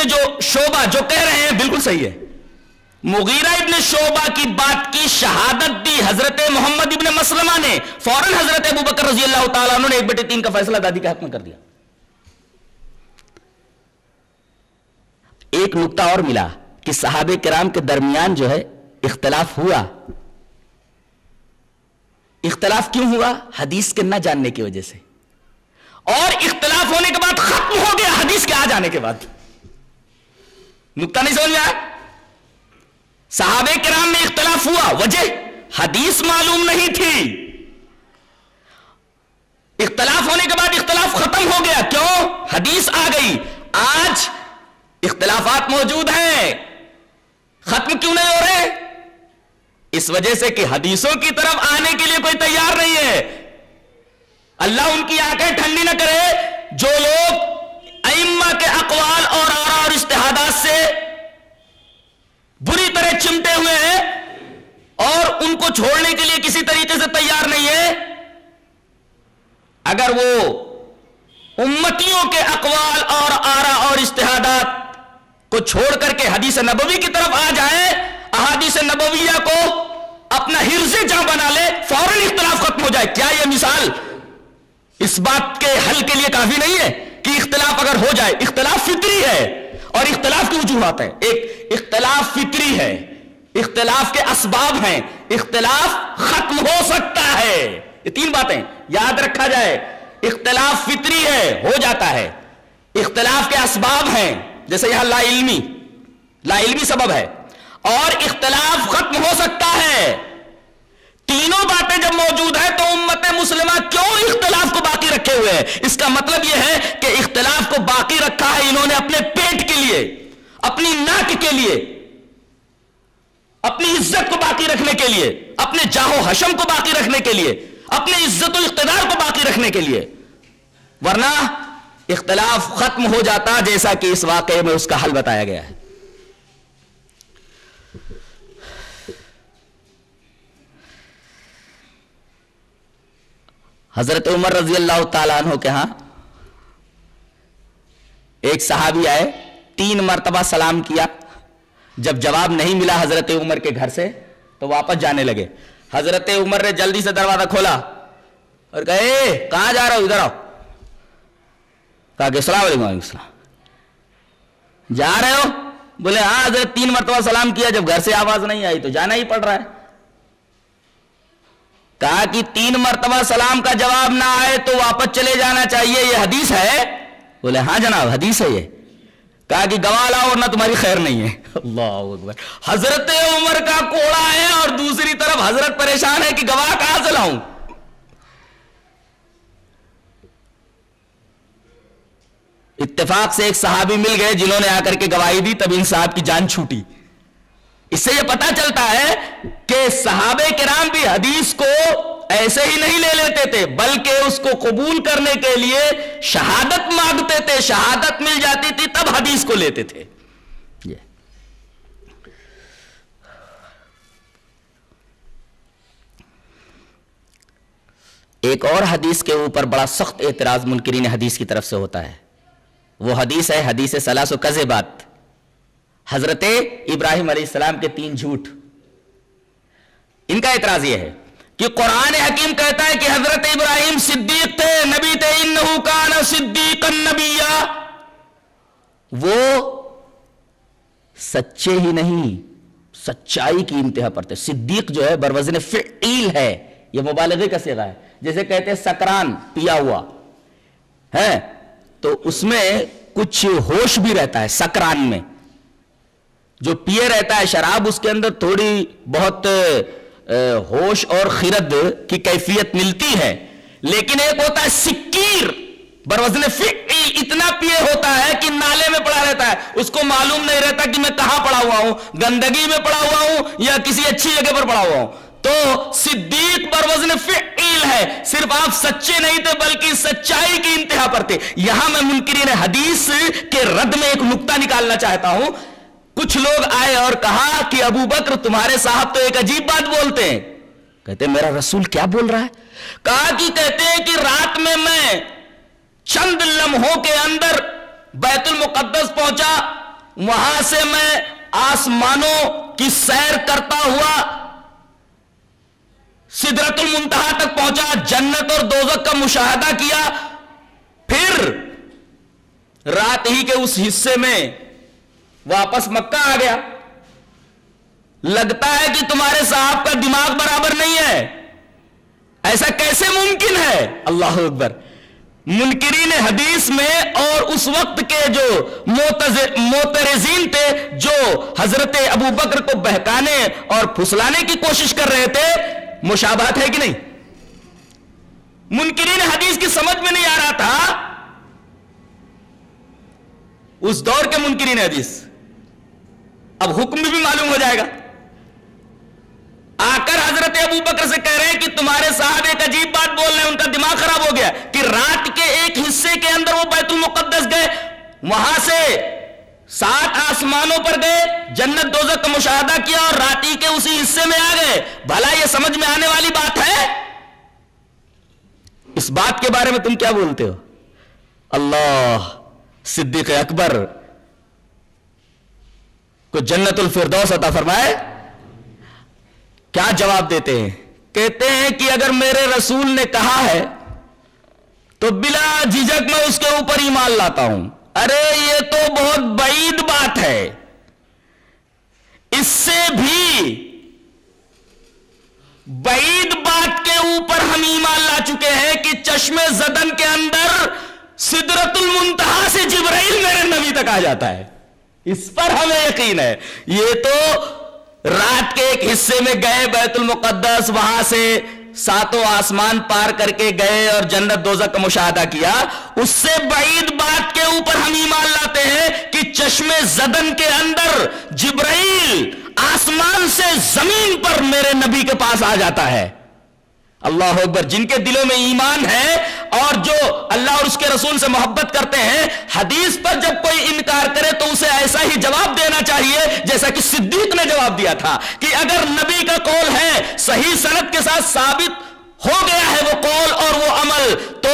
ابن شعبہ جو کہہ رہے ہیں بالکل صحیح ہے. مغیرہ ابن شعبہ کی بات کی شہادت دی حضرت محمد ابن مسلمہ نے، فوراً حضرت ابوبکر رضی اللہ تعالیٰ عنہ نے 1/3 کا فیصلہ دادی کے حق میں کر دیا. ایک نقطہ اور ملا کہ صحابہ کرام کے درمیان جو ہے اختلاف ہوا. اختلاف کیوں ہوا؟ حدیث کے نہ جاننے کی وجہ سے، اور اختلاف ہونے کے بعد ختم ہو گیا حدیث کے آ جانے کے بعد. نقطہ نہیں سمجھ میں آیا؟ صحابہ کرام میں اختلاف ہوا، وجہ حدیث معلوم نہیں تھی. اختلاف ہونے کے بعد اختلاف ختم ہو گیا. کیوں؟ حدیث آ گئی. آج اختلافات موجود ہیں، ختم کیوں نہیں ہو رہے؟ اس وجہ سے کہ حدیثوں کی طرف آنے کے لیے کوئی تیار نہیں ہے. اللہ ان کی آنکھیں ٹھنڈی نہ کرے جو لوگ ائمہ کے اقوال اور آراء اور اجتہادات سے بری طرح چمٹے ہوئے ہیں اور ان کو چھوڑنے کے لیے کسی طریقے سے تیار نہیں ہے. اگر وہ امتیوں کے اقوال اور آراء اور اجتہادات کو چھوڑ کر کے حدیث نبوی کی طرف آ جائیں، احادیث نبویہ کو اپنا حرز جاں بنا لے، فوراً اختلاف ختم ہو جائے. کیا یہ مثال اس بات کے حل کے لیے کافی نہیں ہے کہ اختلاف اگر ہو جائے؟ اختلاف فطری ہے اور اختلاف کی وجوہات ہیں. ایک اختلاف فطری ہے، اختلاف کے اسباب ہیں، اختلاف ختم ہو سکتا ہے. یہ 3 باتیں یاد رکھا جائے. اختلاف فطری ہے، ہو جاتا ہے. اختلاف کے اسباب ہیں، جیسے یہاں لا علمی سبب ہے، اور اختلاف ختم ہو سکتا ہے. تینوں باتیں جب موجود ہیں تو امت مسلمہ کیوں اختلاف کو باقی رکھے ہوئے ہیں؟ اس کا مطلب یہ ہے کہ اختلاف کو باقی رکھا ہے انہوں نے اپنے پیٹ کے لیے، اپنی ناک کے لیے، اپنی عزت کو باقی رکھنے کے لیے، اپنے جاہ و حشم کو باقی رکھنے کے لیے، اپنے عزت و اقتدار کو باقی رکھنے کے لیے. ورنہ اختلاف ختم ہو جاتا جیسا کہ اس واقعے میں اس کا حل بتایا گیا ہے. حضرت عمر رضی اللہ تعالیٰ عنہ کے ہاں ایک صحابی آئے، 3 مرتبہ سلام کیا. جب جواب نہیں ملا حضرت عمر کے گھر سے تو واپس جانے لگے. حضرت عمر نے جلدی سے دروازہ کھولا اور کہا اے کہاں جا رہا ہو؟ ادھر آؤ. کہا کہ السلام علیکم. وعلیکم السلام. جا رہے ہو؟ بولے ہاں حضرت 3 مرتبہ سلام کیا، جب گھر سے آواز نہیں آئی تو جانا ہی پڑ رہا ہے. کہا کہ 3 مرتبہ سلام کا جواب نہ آئے تو واپس چلے جانا چاہیے، یہ حدیث ہے؟ بولے ہاں جناب حدیث ہے یہ. کہا کہ گواہ لاؤ ورنہ تمہاری خیر نہیں ہے. اللہ اکبر. حضرت عمر کا کوڑا ہے اور دوسری طرف حضرت پریشان ہے کہ گواہ کہاں سے لاؤں. اتفاق سے ایک صحابی مل گئے جنہوں نے آ کر کے گواہی دی، تب ان صاحب کی جان چھوٹی. اس سے یہ پتا چلتا ہے کہ صحابہ کرام بھی حدیث کو ایسے ہی نہیں لے لیتے تھے، بلکہ اس کو قبول کرنے کے لیے شہادت مانگتے تھے. شہادت مل جاتی تھی تب حدیث کو لیتے تھے. ایک اور حدیث کے اوپر بڑا سخت اعتراض منکرین حدیث کی طرف سے ہوتا ہے. وہ حدیث ہے حدیث 3 کذبات. حضرت ابراہیم علیہ السلام کے 3 جھوٹ. ان کا اعتراض یہ ہے کہ قرآن حکیم کہتا ہے کہ حضرت ابراہیم صدیق تھے، نبی تھے. انہو کان صدیقا نبیا. وہ سچے ہی نہیں، سچائی کی انتہا پر تھے. صدیق جو ہے بروزن فعیل ہے، یہ مبالغے کا صیغہ ہے. جیسے کہتے ہیں سکران، پیا ہوا ہے تو اس میں کچھ ہوش بھی رہتا ہے. سکران میں جو پیے رہتا ہے شراب، اس کے اندر تھوڑی بہت ہوش اور خرد کی کیفیت ملتی ہے. لیکن ایک ہوتا ہے سکیر، بروزن فعل، اتنا پیے ہوتا ہے کہ نالے میں پڑا رہتا ہے، اس کو معلوم نہیں رہتا کہ میں کہاں پڑا ہوا ہوں، گندگی میں پڑا ہوا ہوں یا کسی اچھی جگہ پر پڑا ہوا ہوں. تو صدیق بروزن فعل ہے. صرف آپ سچے نہیں تھے بلکہ سچائی کی انتہا پر تھے. یہاں میں منکرین حدیث کے رد میں ایک نقطہ نکالنا چاہتا ہوں. کچھ لوگ آئے اور کہا کہ ابو بکر تمہارے صاحب تو ایک عجیب بات بولتے ہیں. کہتے ہیں میرا رسول کیا بول رہا ہے؟ کہا کہ کہتے ہیں کہ رات میں چند لمحوں کے اندر بیت المقدس پہنچا، وہاں سے میں آسمانوں کی سیر کرتا ہوا سدرۃ المنتہا تک پہنچا، جنت اور دوزخ کا مشاہدہ کیا، پھر رات ہی کے اس حصے میں واپس مکہ آ گیا۔ لگتا ہے کہ تمہارے صاحب کا دماغ برابر نہیں ہے، ایسا کیسے ممکن ہے؟ اللہ اکبر۔ منکرین حدیث میں اور اس وقت کے جو معترضین تھے، جو حضرت ابو بکر کو بہکانے اور پھسلانے کی کوشش کر رہے تھے، مشابہت ہے کہ نہیں؟ منکرین حدیث کی سمجھ میں نہیں آ رہا تھا اس دور کے منکرین حدیث، اب حکم بھی معلوم ہو جائے گا۔ آ کر حضرت ابو بکر سے کہہ رہے ہیں کہ تمہارے صاحب ایک عجیب بات بول رہے ہیں، ان کا دماغ خراب ہو گیا کہ رات کے ایک حصے کے اندر وہ بیت المقدس گئے، وہاں سے 7 آسمانوں پر گئے، جنت دوزخ کا مشاہدہ کیا اور راتی کے اسی حصے میں آ گئے۔ بھلا یہ سمجھ میں آنے والی بات ہے؟ اس بات کے بارے میں تم کیا بولتے ہو؟ اللہ صدیق اکبر کو جنت الفردوس عطا فرمائے، کیا جواب دیتے ہیں؟ کہتے ہیں کہ اگر میرے رسول نے کہا ہے تو بلا جھجک میں اس کے اوپر ایمان لاتا ہوں۔ ارے یہ تو بہت بعید بات ہے، اس سے بھی بعید بات کے اوپر ہم ایمان لا چکے ہیں کہ چشم زدن کے اندر سدرۃ المنتہا سے جبرائیل میرے نبی تک آ جاتا ہے، اس پر ہمیں یقین ہے۔ یہ تو رات کے ایک حصے میں گئے بیت المقدس، وہاں سے 7 آسمان پار کر کے گئے اور جنت دوزخ کا مشاہدہ کیا، اس سے بعید بات کے اوپر ہم ایمان لاتے ہیں کہ چشم زدن کے اندر جبرائیل آسمان سے زمین پر میرے نبی کے پاس آ جاتا ہے۔ اللہ اکبر۔ جن کے دلوں میں ایمان ہے اور جو اللہ اور اس کے رسول سے محبت کرتے ہیں، حدیث پر جب کوئی انکار کرے تو اسے ایسا ہی جواب دینا چاہیے جیسا کہ صدیق نے جواب دیا تھا کہ اگر نبی کا قول ہے، صحیح سند کے ساتھ ثابت ہو گیا ہے وہ قول اور وہ عمل، تو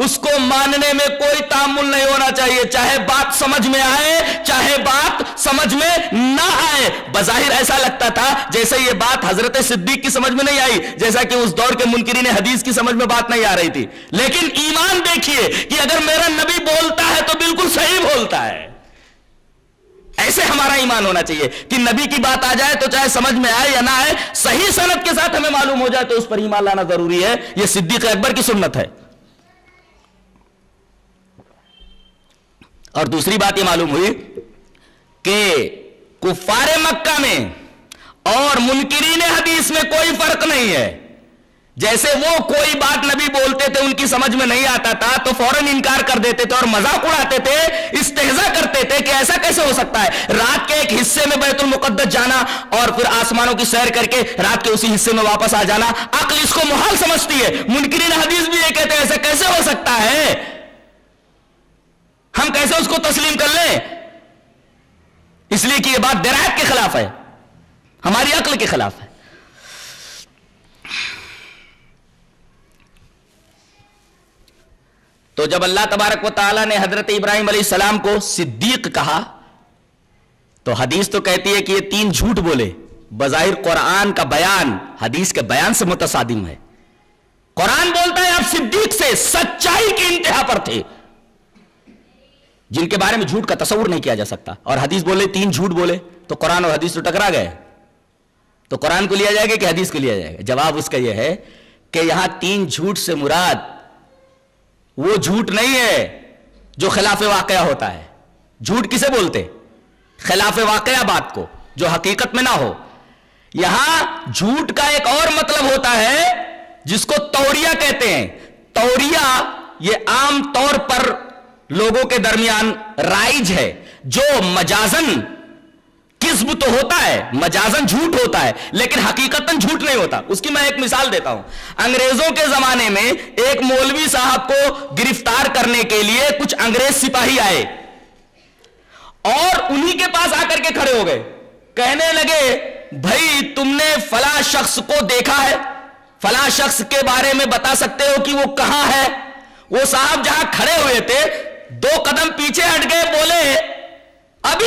اس کو ماننے میں کوئی تعامل نہیں ہونا چاہیے، چاہے بات سمجھ میں آئے چاہے بات سمجھ میں نہ آئے۔ بظاہر ایسا لگتا تھا جیسے یہ بات حضرت صدیق کی سمجھ میں نہیں آئی، جیسا کہ اس دور کے منکرین حدیث کی سمجھ میں بات نہیں آ رہی تھی، لیکن ایمان دیکھیے کہ اگر میرا نبی بولتا ہے تو بالکل صحیح بولتا ہے۔ ایسے ہمارا ایمان ہونا چاہیے کہ نبی کی بات آ جائے تو چاہے سمجھ میں آئے یا نہ آئے، صحیح سند کے ساتھ ہمیں معلوم ہو جائے تو اس پر ایمان لانا ضروری ہے۔ یہ صدیق اکبر کی سنت ہے۔ اور دوسری بات یہ معلوم ہوئی کہ کفار مکہ میں اور منکرین حدیث میں کوئی فرق نہیں ہے۔ جیسے وہ کوئی بات نبی بولتے تھے ان کی سمجھ میں نہیں آتا تھا تو فوراً انکار کر دیتے تھے اور مذاق اڑاتے تھے، استہزاء کرتے تھے کہ ایسا کیسے ہو سکتا ہے رات کے ایک حصے میں بیت المقدس جانا اور پھر آسمانوں کی سیر کر کے رات کے اسی حصے میں واپس آ جانا، عقل اس کو محال سمجھتی ہے۔ منکرین حدیث بھی یہ کہتے ہیں ایسا کیسے ہو سکتا ہے، ہم کیسے اس کو تسلیم کر لیں؟ اس لیے کہ یہ بات درایت کے خلاف ہے، ہماری عقل کے خلاف ہے۔ تو جب اللہ تبارک و تعالیٰ نے حضرت ابراہیم علیہ السلام کو صدیق کہا تو حدیث تو کہتی ہے کہ یہ 3 جھوٹ بولے۔ بظاہر قرآن کا بیان حدیث کے بیان سے متصادم ہے۔ قرآن بولتا ہے آپ صدیق سے سچائی کی انتہا پر تھے، جن کے بارے میں جھوٹ کا تصور نہیں کیا جا سکتا، اور حدیث بولے 3 جھوٹ بولے، تو قرآن اور حدیث تو ٹکرا گئے، تو قرآن کو لیا جائے گا کہ حدیث کو لیا جائے گا؟ جواب اس کا یہ ہے کہ یہاں 3 جھوٹ سے مراد وہ جھوٹ نہیں ہے جو خلاف واقعہ ہوتا ہے۔ جھوٹ کسے بولتے؟ خلاف واقعہ بات کو، جو حقیقت میں نہ ہو۔ یہاں جھوٹ کا ایک اور مطلب ہوتا ہے جس کو توریہ کہتے ہیں۔ توریہ یہ عام طور پر لوگوں کے درمیان رائج ہے، جو مجازن کذب تو ہوتا ہے، مجازن جھوٹ ہوتا ہے، لیکن حقیقتاً جھوٹ نہیں ہوتا۔ اس کی میں ایک مثال دیتا ہوں۔ انگریزوں کے زمانے میں ایک مولوی صاحب کو گرفتار کرنے کے لیے کچھ انگریز سپاہی آئے اور انہی کے پاس آ کر کے کھڑے ہو گئے، کہنے لگے بھائی تم نے فلاں شخص کو دیکھا ہے، فلاں شخص کے بارے میں بتا سکتے ہو کہ وہ کہاں ہے؟ وہ صاحب جہاں کھڑے ہوئے تھے 2 قدم پیچھے ہٹ گئے، بولے ابھی